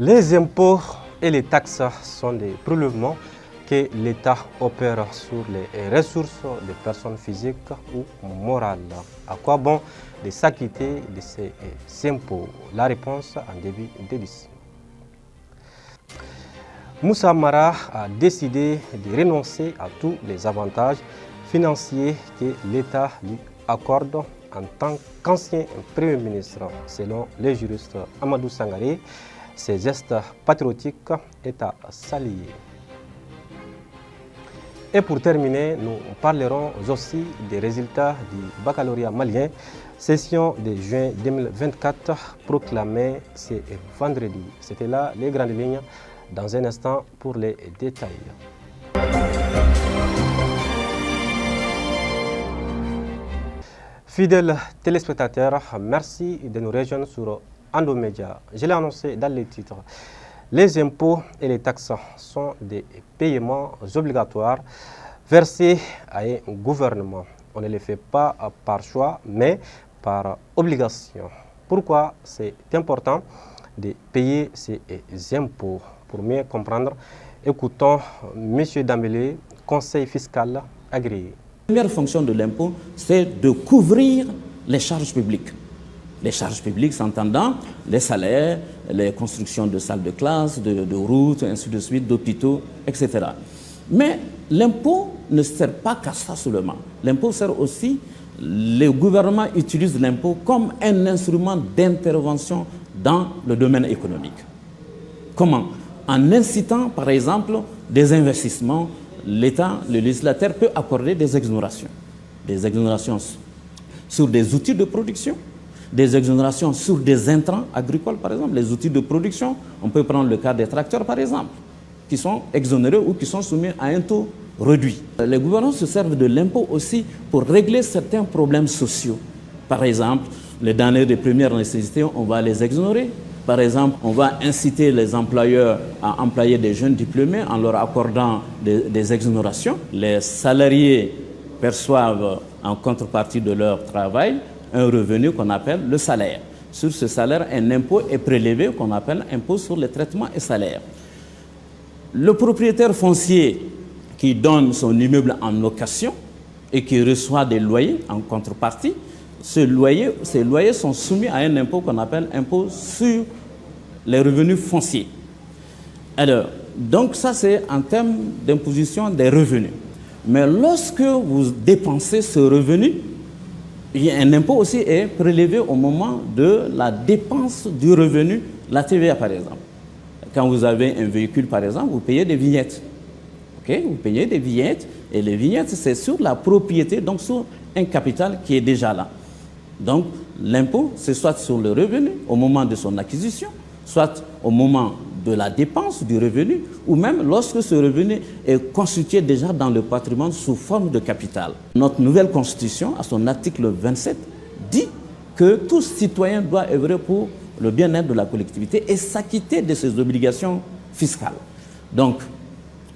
Les impôts et les taxes sont des prélèvements que l'État opère sur les ressources des personnes physiques ou morales. À quoi bon de s'acquitter de ces impôts? La réponse en début d'édition. Moussa Mara a décidé de renoncer à tous les avantages financiers que l'État lui accorde en tant qu'ancien Premier ministre. Selon le juriste Amadou Sangaré, ces gestes patriotiques est à saluer. Et pour terminer, nous parlerons aussi des résultats du baccalauréat malien, session de juin 2024 proclamée ce vendredi. C'était là les grandes lignes. Dans un instant pour les détails. Fidèles téléspectateurs, merci de nous rejoindre sur Endomédia. Je l'ai annoncé dans les titres. Les impôts et les taxes sont des paiements obligatoires versés à un gouvernement. On ne les fait pas par choix, mais par obligation. Pourquoi c'est important de payer ces impôts? Pour mieux comprendre, écoutons M. Dambélé, conseil fiscal agréé. La première fonction de l'impôt, c'est de couvrir les charges publiques. Les charges publiques s'entendant les salaires, les constructions de salles de classe, de routes, ainsi de suite, d'hôpitaux, etc. Mais l'impôt ne sert pas qu'à ça seulement. L'impôt sert aussi, le gouvernement utilise l'impôt comme un instrument d'intervention dans le domaine économique. Comment? En incitant, par exemple, des investissements, l'État, le législateur peut accorder des exonérations sur des outils de production, des exonérations sur des intrants agricoles, par exemple, les outils de production. On peut prendre le cas des tracteurs, par exemple, qui sont exonérés ou qui sont soumis à un taux réduit. Les gouvernements se servent de l'impôt aussi pour régler certains problèmes sociaux. Par exemple, les denrées de première nécessité, on va les exonérer. Par exemple, on va inciter les employeurs à employer des jeunes diplômés en leur accordant des exonérations. Les salariés perçoivent en contrepartie de leur travail un revenu qu'on appelle le salaire. Sur ce salaire, un impôt est prélevé qu'on appelle impôt sur les traitements et salaires. Le propriétaire foncier qui donne son immeuble en location et qui reçoit des loyers en contrepartie, ces loyers sont soumis à un impôt qu'on appelle impôt sur les revenus fonciers. Alors, donc ça c'est en termes d'imposition des revenus. Mais lorsque vous dépensez ce revenu, un impôt aussi est prélevé au moment de la dépense du revenu, la TVA par exemple. Quand vous avez un véhicule par exemple, vous payez des vignettes. Okay? Vous payez des vignettes et les vignettes c'est sur la propriété, donc sur un capital qui est déjà là. Donc, l'impôt, c'est soit sur le revenu au moment de son acquisition, soit au moment de la dépense du revenu, ou même lorsque ce revenu est constitué déjà dans le patrimoine sous forme de capital. Notre nouvelle constitution, à son article 27, dit que tout citoyen doit œuvrer pour le bien-être de la collectivité et s'acquitter de ses obligations fiscales. Donc,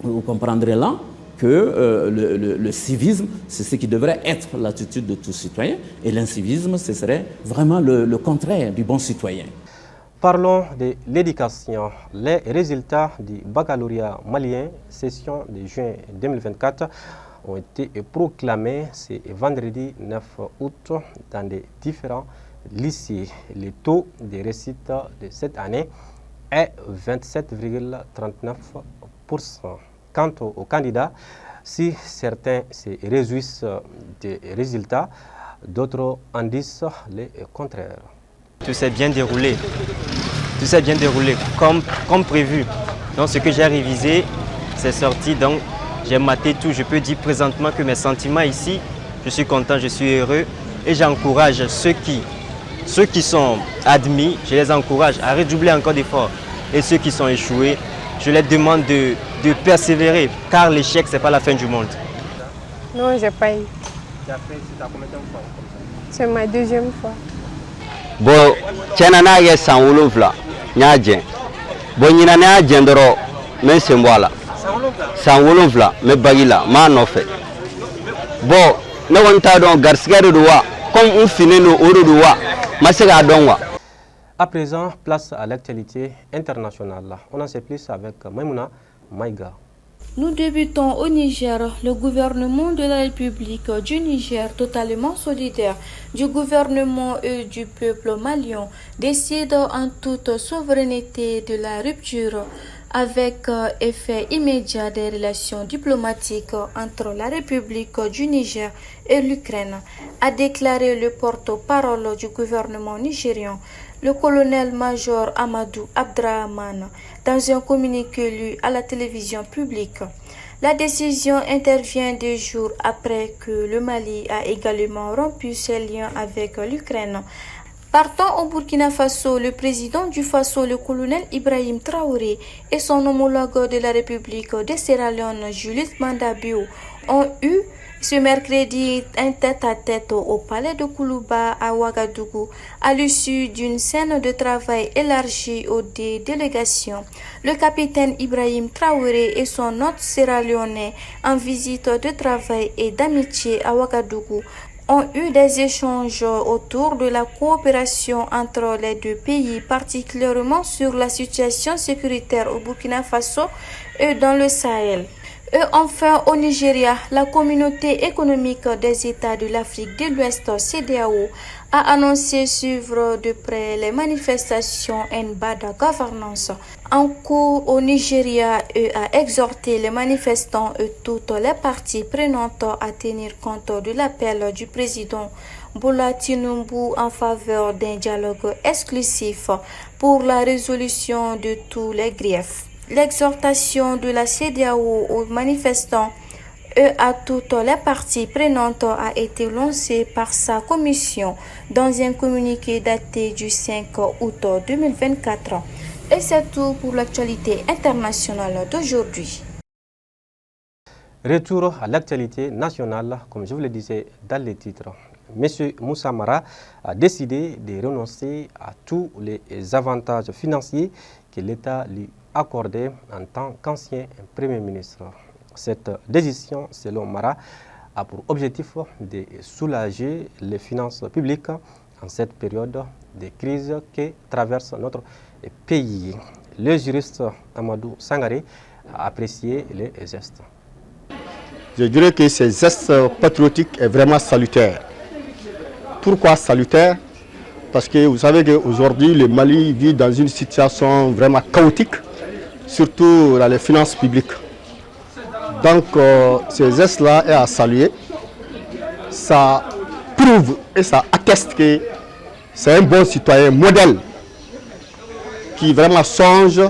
vous comprendrez là que le civisme, c'est ce qui devrait être l'attitude de tout citoyen, et l'incivisme, ce serait vraiment le contraire du bon citoyen. Parlons de l'éducation. Les résultats du baccalauréat malien, session de juin 2024, ont été proclamés ce vendredi 9 août dans des différents lycées. Le taux de réussite de cette année est 27,39%. Quant aux candidats, si certains se réjouissent des résultats, d'autres en disent le contraire. Tout s'est bien déroulé. Tout s'est bien déroulé comme prévu. Donc ce que j'ai révisé, c'est sorti. Donc j'ai maté tout. Je peux dire présentement que mes sentiments ici, je suis content, je suis heureux. Et j'encourage ceux qui sont admis, je les encourage à redoubler encore d'efforts. Et ceux qui sont échoués, je les demande de persévérer, car l'échec, ce n'est pas la fin du monde. Non, je n'ai pas eu. Tu as fait combien de fois comme ça? C'est ma deuxième fois. Bon, tiens, n'a pas sans oulouvla, n'a pas. Bon, il n'a pas d'endroit, mais c'est moi. Sans oulouvla, mais bagila, ma non fait. Bon, nous on t'a donc garcia de roi, comme on finit nos ouro de roi, ma c'est la donwa. À présent, place à l'actualité internationale. On en sait plus avec Maïmouna Maïga. Nous débutons au Niger. Le gouvernement de la République du Niger, totalement solidaire du gouvernement et du peuple malien, décide en toute souveraineté de la rupture avec effet immédiat des relations diplomatiques entre la République du Niger et l'Ukraine, a déclaré le porte-parole du gouvernement nigérien, le colonel-major Amadou Abdrahman, dans un communiqué lu à la télévision publique. La décision intervient 2 jours après que le Mali a également rompu ses liens avec l'Ukraine. Partant au Burkina Faso, le président du Faso, le colonel Ibrahim Traoré, et son homologue de la République de Sierra Leone, Julius Manda Bio, ont eu ce mercredi un tête-à-tête au palais de Koulouba à Ouagadougou, à l'issue d'une scène de travail élargie aux délégations. Le capitaine Ibrahim Traoré et son hôte sierra-léonais en visite de travail et d'amitié à Ouagadougou ont eu des échanges autour de la coopération entre les 2 pays, particulièrement sur la situation sécuritaire au Burkina Faso et dans le Sahel. Et enfin, au Nigeria, la communauté économique des États de l'Afrique de l'Ouest, CEDEAO, a annoncé suivre de près les manifestations en bad governance en cours au Nigeria et a exhorté les manifestants et toutes les parties prenantes à tenir compte de l'appel du président Bola Tinubu en faveur d'un dialogue exclusif pour la résolution de tous les griefs. L'exhortation de la CEDEAO aux manifestants et à toutes les parties prenantes a été lancée par sa commission dans un communiqué daté du 5 août 2024. Et c'est tout pour l'actualité internationale d'aujourd'hui. Retour à l'actualité nationale, comme je vous le disais dans les titres. Monsieur Moussa Mara a décidé de renoncer à tous les avantages financiers que l'État lui accordait en tant qu'ancien Premier ministre. Cette décision, selon Mara, a pour objectif de soulager les finances publiques en cette période de crise que traverse notre pays. Le juriste Amadou Sangaré a apprécié les gestes. Je dirais que ces gestes patriotiques est vraiment salutaire. Pourquoi salutaire? Parce que vous savez qu'aujourd'hui, le Mali vit dans une situation vraiment chaotique, surtout dans les finances publiques. Donc, ces gestes-là est à saluer. Ça prouve et ça atteste que c'est un bon citoyen modèle qui vraiment songe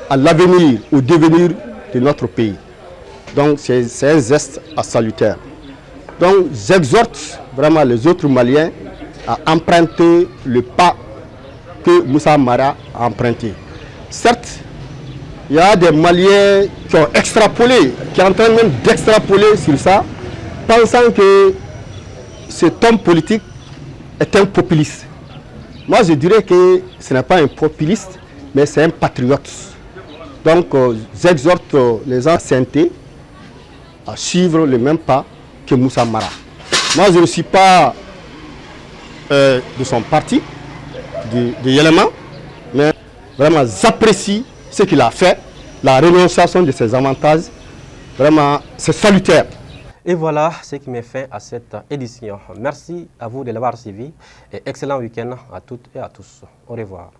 à l'avenir, au devenir de notre pays. Donc, c'est un geste à salutaire. Donc, j'exhorte vraiment les autres Maliens à emprunter le pas que Moussa Mara a emprunté. Certes, il y a des Maliens qui ont extrapolé, qui sont en train même d'extrapoler sur ça, pensant que cet homme politique est un populiste. Moi, je dirais que ce n'est pas un populiste, mais c'est un patriote. Donc, j'exhorte les anciennetés à suivre le même pas que Moussa Mara. Moi, je ne suis pas de son parti, de Yéléma, mais vraiment j'apprécie ce qu'il a fait, la renonciation de ses avantages, vraiment c'est salutaire. Et voilà ce qui met fin à cette édition. Merci à vous de l'avoir suivi et excellent week-end à toutes et à tous. Au revoir.